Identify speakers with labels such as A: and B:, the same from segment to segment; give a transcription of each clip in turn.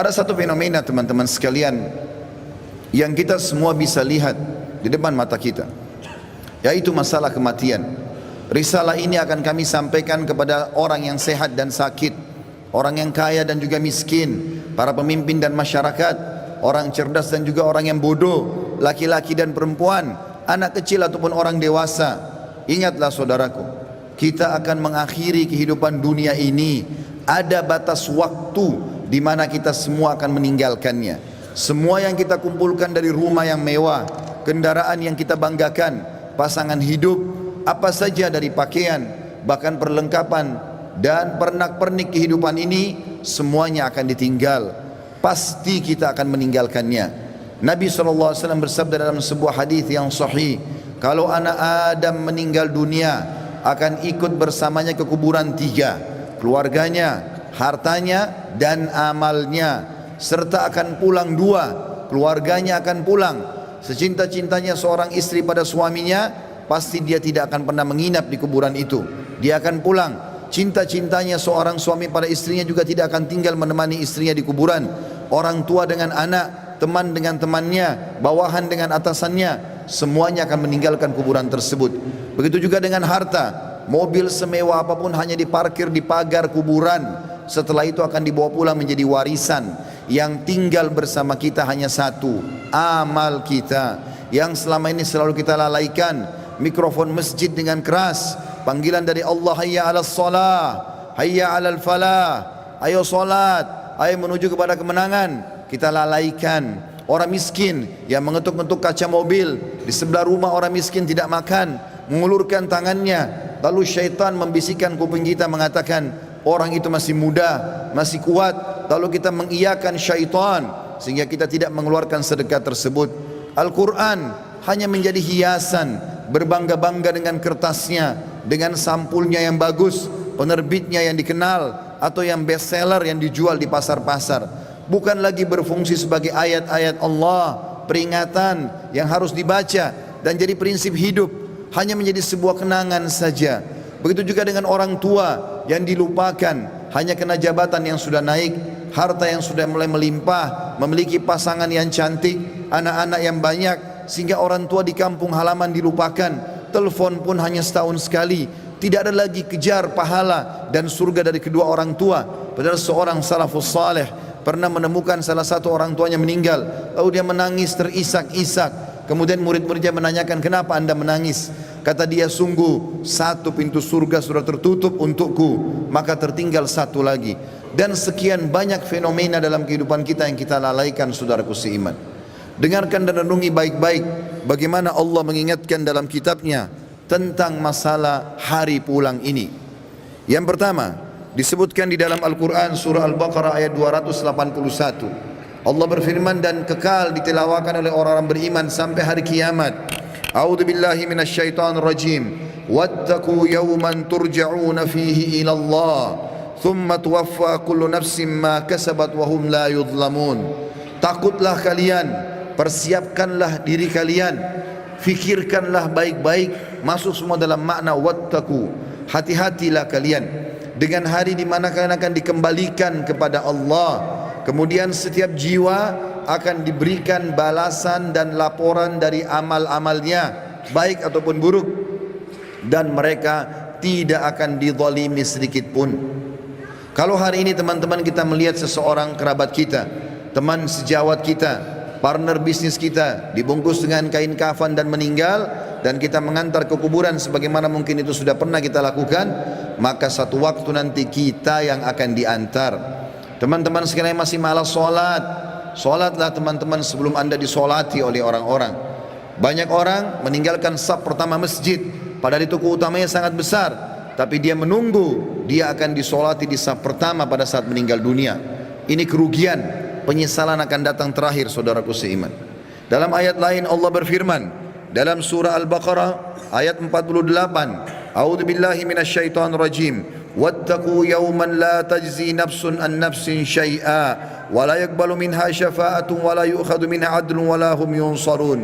A: Ada satu fenomena teman-teman sekalian yang kita semua bisa lihat di depan mata kita, yaitu masalah kematian. Risalah ini akan kami sampaikan kepada orang yang sehat dan sakit, orang yang kaya dan juga miskin, para pemimpin dan masyarakat, orang cerdas dan juga orang yang bodoh, laki-laki dan perempuan, anak kecil ataupun orang dewasa. Ingatlah saudaraku, kita akan mengakhiri kehidupan dunia ini. Ada batas waktu di mana kita semua akan meninggalkannya. Semua yang kita kumpulkan dari rumah yang mewah, kendaraan yang kita banggakan, pasangan hidup, apa saja dari pakaian, bahkan perlengkapan dan pernak-pernik kehidupan ini, semuanya akan ditinggal. Pasti kita akan meninggalkannya. Nabi SAW bersabda dalam sebuah hadis yang sahih, kalau anak Adam meninggal dunia, akan ikut bersamanya ke kuburan tiga: keluarganya, hartanya, dan amalnya. Serta akan pulang dua, keluarganya akan pulang. Secinta-cintanya seorang istri pada suaminya, pasti dia tidak akan pernah menginap di kuburan itu. Dia akan pulang. Cinta-cintanya seorang suami pada istrinya juga tidak akan tinggal menemani istrinya di kuburan. Orang tua dengan anak, teman dengan temannya, bawahan dengan atasannya, semuanya akan meninggalkan kuburan tersebut. Begitu juga dengan harta. Mobil semewah apapun hanya diparkir di pagar kuburan. Setelah itu akan dibawa pulang menjadi warisan. Yang tinggal bersama kita hanya satu, amal kita, yang selama ini selalu kita lalaikan. Mikrofon masjid dengan keras, panggilan dari Allah, hayya 'alas shalah, hayya 'alal falah, ayo salat, ayo menuju kepada kemenangan, kita lalaikan. Orang miskin yang mengetuk-ngetuk kaca mobil di sebelah rumah orang miskin tidak makan, mengulurkan tangannya, lalu syaitan membisikkan kuping kita mengatakan orang itu masih muda, masih kuat, lalu kita mengiyakan syaitan sehingga kita tidak mengeluarkan sedekah tersebut. Al-Quran hanya menjadi hiasan, berbangga-bangga dengan kertasnya, dengan sampulnya yang bagus, penerbitnya yang dikenal, atau yang best seller yang dijual di pasar-pasar. Bukan lagi berfungsi sebagai ayat-ayat Allah, peringatan yang harus dibaca dan jadi prinsip hidup, hanya menjadi sebuah kenangan saja. Begitu juga dengan orang tua yang dilupakan, hanya kena jabatan yang sudah naik, harta yang sudah mulai melimpah, memiliki pasangan yang cantik, anak-anak yang banyak, sehingga orang tua di kampung halaman dilupakan. Telepon pun hanya setahun sekali. Tidak ada lagi kejar pahala dan surga dari kedua orang tua. Padahal seorang salafus saleh pernah menemukan salah satu orang tuanya meninggal, lalu dia menangis terisak-isak. Kemudian murid-muridnya menanyakan, kenapa anda menangis? Kata dia, sungguh satu pintu surga sudah tertutup untukku, maka tertinggal satu lagi. Dan sekian banyak fenomena dalam kehidupan kita yang kita lalaikan, saudaraku seiman. Dengarkan dan renungi baik-baik bagaimana Allah mengingatkan dalam kitabnya tentang masalah hari pulang ini. Yang pertama disebutkan di dalam Al-Quran surah Al-Baqarah ayat 281. Allah berfirman, dan kekal ditilawakan oleh orang-orang beriman sampai hari kiamat. A'udzu billahi minasyaitonir rajim. Wattaqu yawman turja'una fihi ila Allah, thumma tuwaffa kullu nafsin ma kasabat wa hum la yudhlamun. Takutlah kalian, persiapkanlah diri kalian, fikirkanlah baik-baik, masuk semua dalam makna wattaqu. Hati-hatilah kalian dengan hari di mana kalian akan dikembalikan kepada Allah. Kemudian setiap jiwa akan diberikan balasan dan laporan dari amal-amalnya, baik ataupun buruk, dan mereka tidak akan dizalimi sedikit pun. Kalau hari ini teman-teman kita melihat seseorang kerabat kita, teman sejawat kita, partner bisnis kita dibungkus dengan kain kafan dan meninggal, dan kita mengantar ke kuburan sebagaimana mungkin itu sudah pernah kita lakukan, maka satu waktu nanti kita yang akan diantar. Teman-teman sekalian masih malas sholat, sholatlah teman-teman sebelum anda disolati oleh orang-orang. Banyak orang meninggalkan saf pertama masjid, padahal itu keutamanya sangat besar, tapi dia menunggu dia akan disolati di saf pertama pada saat meninggal dunia. Ini kerugian, penyesalan akan datang terakhir, saudaraku seiman. Dalam ayat lain Allah berfirman dalam surah Al-Baqarah ayat 48, A'udzu billahi minasyaitonir rajim. Wattaqu yawman la tajzi nafsun an nafsin syai'a wa la yaqbalu minha syafa'atun wa la yu'khadhu minha 'adlun wa la hum yunsarun.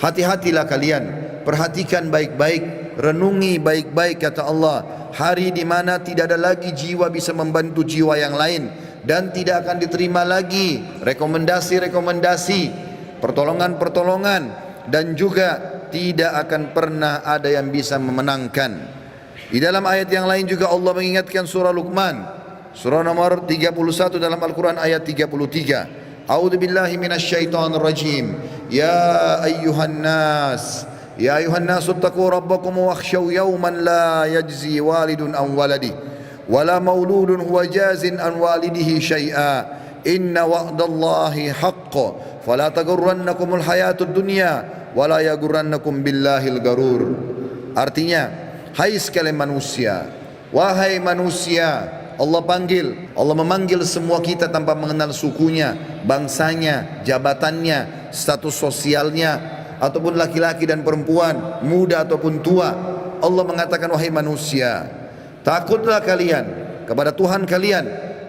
A: Hati-hatilah kalian, perhatikan baik-baik, renungi baik-baik kata Allah, hari di mana tidak ada lagi jiwa bisa membantu jiwa yang lain, dan tidak akan diterima lagi rekomendasi-rekomendasi, pertolongan-pertolongan, dan juga tidak akan pernah ada yang bisa memenangkan. Di dalam ayat yang lain juga Allah mengingatkan surah Luqman, surah nomor 31 dalam Al-Quran ayat 33. A'udzu billahi minasyaitonir rajim. Ya ayyuhan nas ittaqu rabbakum wakhshaw yawman la yajzi walidun an waladihi wala mauludun huwa jazin an walidihi syai'a inna wa'dallahi haqqun fala taghurrannakumul hayatud dunya wala yaghurrannakum billahil garur. Artinya, hai sekalian manusia, wahai manusia, Allah memanggil semua kita tanpa mengenal sukunya, bangsanya, jabatannya, status sosialnya, ataupun laki-laki dan perempuan, muda ataupun tua. Allah mengatakan, wahai manusia, takutlah kalian kepada Tuhan kalian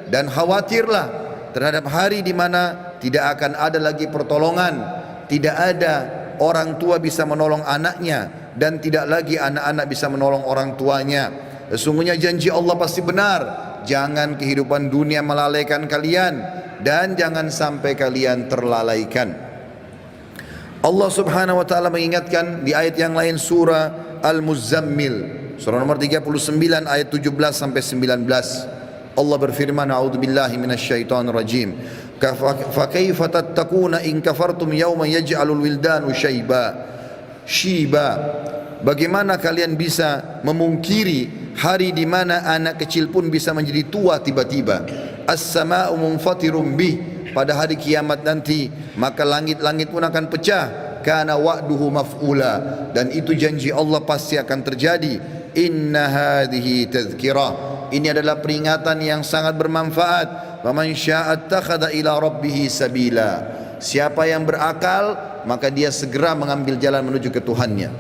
A: dan khawatirlah terhadap hari di mana tidak akan ada lagi pertolongan, tidak ada orang tua bisa menolong anaknya, dan tidak lagi anak-anak bisa menolong orang tuanya. Sesungguhnya janji Allah pasti benar. Jangan kehidupan dunia melalaikan kalian, dan jangan sampai kalian terlalaikan. Allah subhanahu wa ta'ala mengingatkan di ayat yang lain, surah Al-Muzammil, surah nomor 39 ayat 17 sampai 19. Allah berfirman, a'udzubillahi minasyaitonir rajim. Fa kaifa tattaquna in kafartum yawman yaj'alul wildanu shiba. Bagaimana kalian bisa memungkiri hari di mana anak kecil pun bisa menjadi tua tiba-tiba? As-sama'u munfatirum bih, pada hari kiamat nanti maka langit-langit pun akan pecah. Kana wa'duhu maf'ula, dan itu janji Allah pasti akan terjadi. Inna hadhihi tadhkirah, ini adalah peringatan yang sangat bermanfaat. Faman syaa'a attakhadha ila rabbih sabila, siapa yang berakal maka dia segera mengambil jalan menuju ke Tuhannya.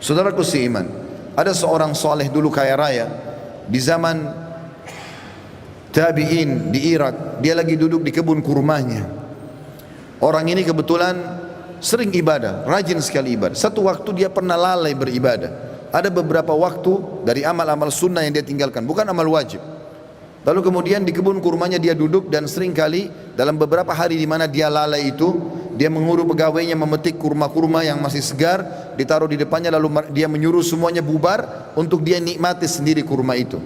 A: Saudaraku seiman, ada seorang soleh dulu kaya raya di zaman tabi'in di Irak. Dia lagi duduk di kebun kurmanya. Orang ini kebetulan sering ibadah, rajin sekali ibadah. Satu waktu dia pernah lalai beribadah. Ada beberapa waktu dari amal-amal sunnah yang dia tinggalkan, bukan amal wajib. Lalu kemudian di kebun kurmanya dia duduk, dan sering kali dalam beberapa hari di mana dia lalai itu, dia menguruh pegawainya memetik kurma-kurma yang masih segar, ditaruh di depannya, lalu dia menyuruh semuanya bubar untuk dia nikmati sendiri kurma itu.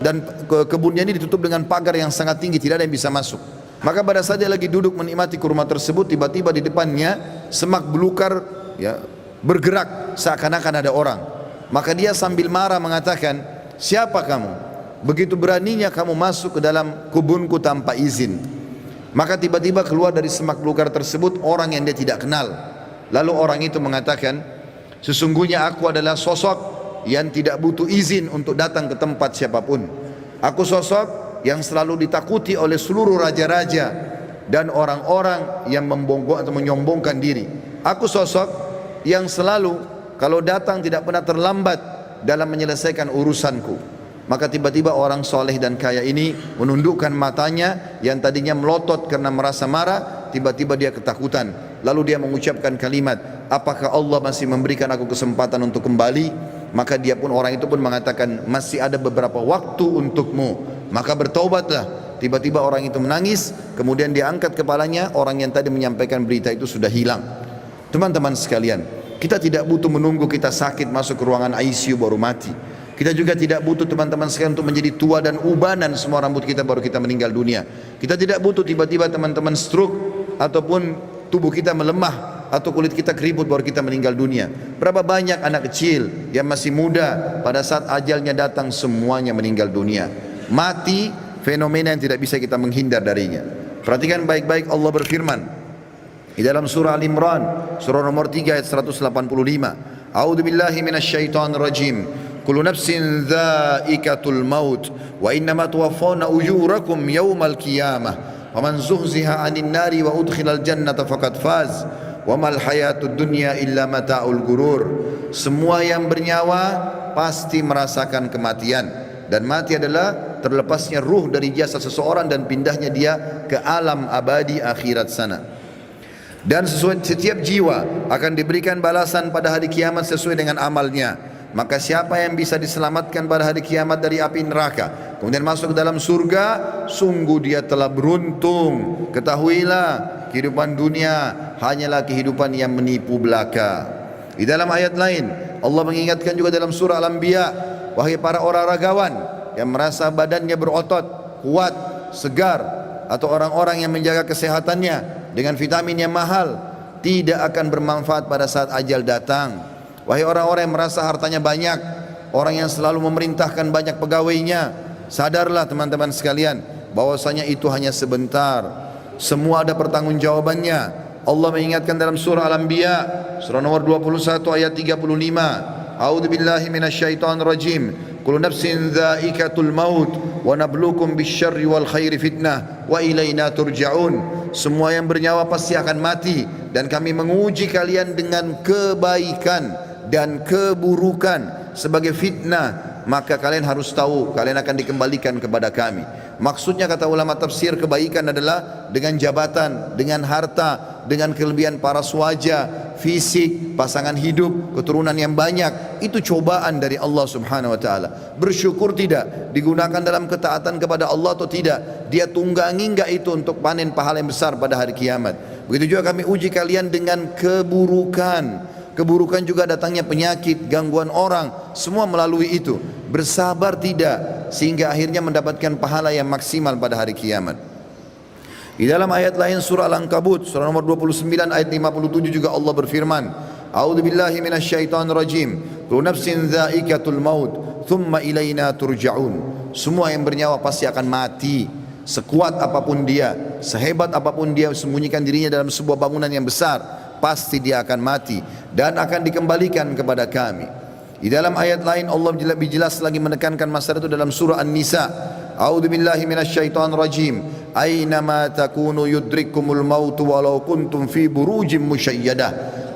A: Dan kebunnya ini ditutup dengan pagar yang sangat tinggi, tidak ada yang bisa masuk. Maka pada saat dia lagi duduk menikmati kurma tersebut, tiba-tiba di depannya semak belukar ya, bergerak seakan-akan ada orang. Maka dia sambil marah mengatakan, siapa kamu? Begitu beraninya kamu masuk ke dalam kebunku tanpa izin. Maka tiba-tiba keluar dari semak belukar tersebut orang yang dia tidak kenal. Lalu orang itu mengatakan, sesungguhnya aku adalah sosok yang tidak butuh izin untuk datang ke tempat siapapun. Aku sosok yang selalu ditakuti oleh seluruh raja-raja dan orang-orang yang membongkok atau menyombongkan diri. Aku sosok yang selalu kalau datang tidak pernah terlambat dalam menyelesaikan urusanku. Maka tiba-tiba orang soleh dan kaya ini menundukkan matanya yang tadinya melotot karena merasa marah, tiba-tiba dia ketakutan. Lalu dia mengucapkan kalimat, apakah Allah masih memberikan aku kesempatan untuk kembali? Maka dia pun, orang itu pun mengatakan, masih ada beberapa waktu untukmu, maka bertaubatlah. Tiba-tiba orang itu menangis, kemudian dia angkat kepalanya, orang yang tadi menyampaikan berita itu sudah hilang. Teman-teman sekalian, kita tidak butuh menunggu kita sakit masuk ke ruangan ICU baru mati. Kita juga tidak butuh teman-teman sekalian untuk menjadi tua dan ubanan semua rambut kita baru kita meninggal dunia. Kita tidak butuh tiba-tiba teman-teman stroke ataupun tubuh kita melemah atau kulit kita keriput baru kita meninggal dunia. Berapa banyak anak kecil yang masih muda pada saat ajalnya datang semuanya meninggal dunia. Mati fenomena yang tidak bisa kita menghindar darinya. Perhatikan baik-baik, Allah berfirman di dalam surah Al-Imran, surah nomor 3 ayat 185. A'udzu billahi minasyaitonir rajim. Kullu nafsin dha'iqatul maut wa innama tuwaffawna ujurakum yawmal qiyamah faman zuhziha 'anil nari wa udkhilal jannata faqad faz wa mal hayatud dunya illa mata'ul gurur. Semua yang bernyawa pasti merasakan kematian, dan mati adalah terlepasnya ruh dari jasad seseorang dan pindahnya dia ke alam abadi akhirat sana. Dan setiap jiwa akan diberikan balasan pada hari kiamat sesuai dengan amalnya. maka siapa yang bisa diselamatkan pada hari kiamat dari api neraka kemudian masuk ke dalam surga, sungguh dia telah beruntung. Ketahuilah, kehidupan dunia hanyalah kehidupan yang menipu belaka. Di dalam ayat lain Allah mengingatkan juga dalam surah Al-Anbiya, wahai para orang ragawan yang merasa badannya berotot, kuat, segar, atau orang-orang yang menjaga kesehatannya dengan vitamin yang mahal, tidak akan bermanfaat pada saat ajal datang. Wahai orang-orang yang merasa hartanya banyak, orang yang selalu memerintahkan banyak pegawainya, sadarlah teman-teman sekalian bahwasanya itu hanya sebentar. Semua ada pertanggungjawabannya. Allah mengingatkan dalam surah Al-Anbiya, surah nomor 21 ayat 35. A'udzubillahi minasyaitonir rajim. Kullu nafsin dha'iqatul maut wa nabluukum bisyarri wal khairi fitnah wa ilaina turja'un. Semua yang bernyawa pasti akan mati dan kami menguji kalian dengan kebaikan dan keburukan sebagai fitnah, maka kalian harus tahu kalian akan dikembalikan kepada kami. Maksudnya kata ulama tafsir, kebaikan adalah dengan jabatan, dengan harta, dengan kelebihan paras wajah, fisik, pasangan hidup, keturunan yang banyak. Itu cobaan dari Allah subhanahu wa ta'ala. Bersyukur tidak, digunakan dalam ketaatan kepada Allah atau tidak, dia tunggangi enggak itu untuk panen pahala yang besar pada hari kiamat. Begitu juga kami uji kalian dengan keburukan. Keburukan juga datangnya penyakit, gangguan orang, semua melalui itu. Bersabar tidak, sehingga akhirnya mendapatkan pahala yang maksimal pada hari kiamat. Di dalam ayat lain surah Al-Ankabut, surah nomor 29 ayat 57 juga Allah berfirman, A'udzubillahi minasyaitonir rajim. Kullu nafsin dha'iqatul maut, thumma ilaina turja'un. Semua yang bernyawa pasti akan mati. Sekuat apapun dia, sehebat apapun dia sembunyikan dirinya dalam sebuah bangunan yang besar, pasti dia akan mati dan akan dikembalikan kepada kami. Di dalam ayat lain Allah lebih jelas lagi menekankan masalah itu dalam surah An-Nisa. A'udzubillahi minasyaitonir rajim. Ainama takunu yudrikkumul maut walau kuntum fi burujim musyayyadah.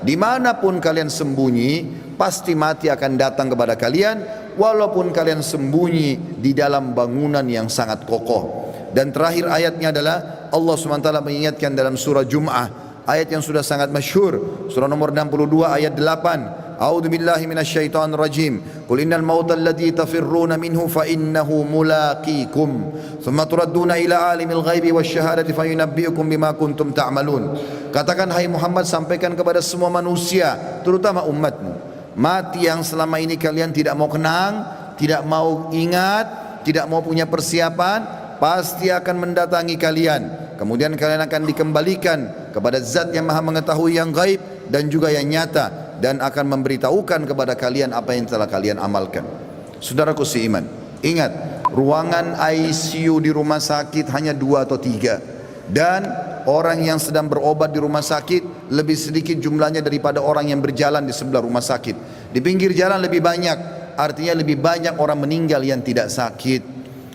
A: Dimanapun kalian sembunyi, pasti mati akan datang kepada kalian, walaupun kalian sembunyi di dalam bangunan yang sangat kokoh. Dan terakhir ayatnya adalah Allah SWT mengingatkan dalam surah Jum'ah, ayat yang sudah sangat masyhur, surah nomor 62 ayat 8. A'udzu billahi minasyaitonir rajim. Qul innal mautal ladzi tafirruna minhu fa innahu mulaqikum. Tsumma turadduna ila alimil ghaibi wasyahadati fayunabbiukum bima kuntum ta'malun. Katakan hai Muhammad, sampaikan kepada semua manusia, terutama umatmu, mati yang selama ini kalian tidak mau kenang, tidak mau ingat, tidak mau punya persiapan, pasti akan mendatangi kalian. Kemudian kalian akan dikembalikan kepada zat yang maha mengetahui yang gaib dan juga yang nyata, dan akan memberitahukan kepada kalian apa yang telah kalian amalkan. Saudaraku seiman, ingat, ruangan ICU di rumah sakit hanya 2 atau 3, dan orang yang sedang berobat di rumah sakit lebih sedikit jumlahnya daripada orang yang berjalan di sebelah rumah sakit. Di pinggir jalan lebih banyak, artinya lebih banyak orang meninggal yang tidak sakit.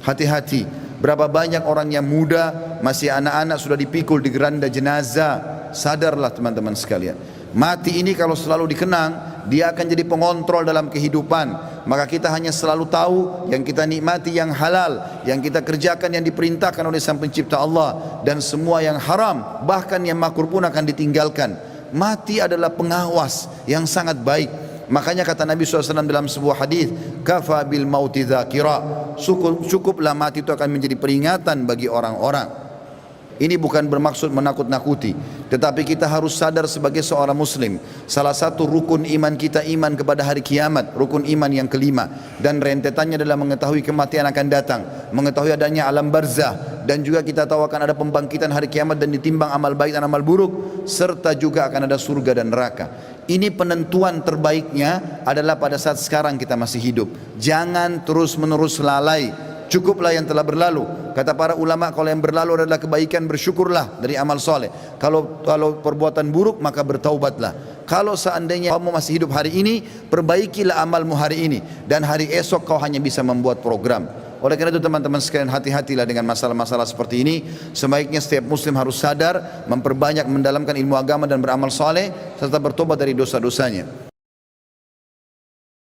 A: Hati-hati. Berapa banyak orang yang muda, masih anak-anak sudah dipikul di geranda jenazah. Sadarlah teman-teman sekalian, mati ini kalau selalu dikenang, dia akan jadi pengontrol dalam kehidupan. Maka kita hanya selalu tahu yang kita nikmati yang halal, yang kita kerjakan yang diperintahkan oleh Sang Pencipta Allah, dan semua yang haram, bahkan yang makruh pun akan ditinggalkan. Mati adalah pengawas yang sangat baik. Makanya kata Nabi SAW dalam sebuah hadis, kafa bil mauti dzakira, cukuplah mati itu akan menjadi peringatan bagi orang-orang. Ini bukan bermaksud menakut-nakuti, tetapi kita harus sadar sebagai seorang muslim, salah satu rukun iman kita iman kepada hari kiamat, rukun iman yang kelima, dan rentetannya adalah mengetahui kematian akan datang, mengetahui adanya alam barzah, dan juga kita tahu akan ada pembangkitan hari kiamat dan ditimbang amal baik dan amal buruk, serta juga akan ada surga dan neraka. Ini penentuan terbaiknya adalah pada saat sekarang kita masih hidup. Jangan terus-menerus lalai. Cukuplah yang telah berlalu. Kata para ulama, kalau yang berlalu adalah kebaikan, bersyukurlah dari amal soleh. Kalau perbuatan buruk, maka bertaubatlah. Kalau seandainya kamu masih hidup hari ini, perbaikilah amalmu hari ini, dan hari esok kau hanya bisa membuat program. Oleh karena itu teman-teman sekalian, hati-hatilah dengan masalah-masalah seperti ini. Sebaiknya setiap muslim harus sadar, memperbanyak mendalamkan ilmu agama dan beramal soleh, serta bertobat dari dosa-dosanya.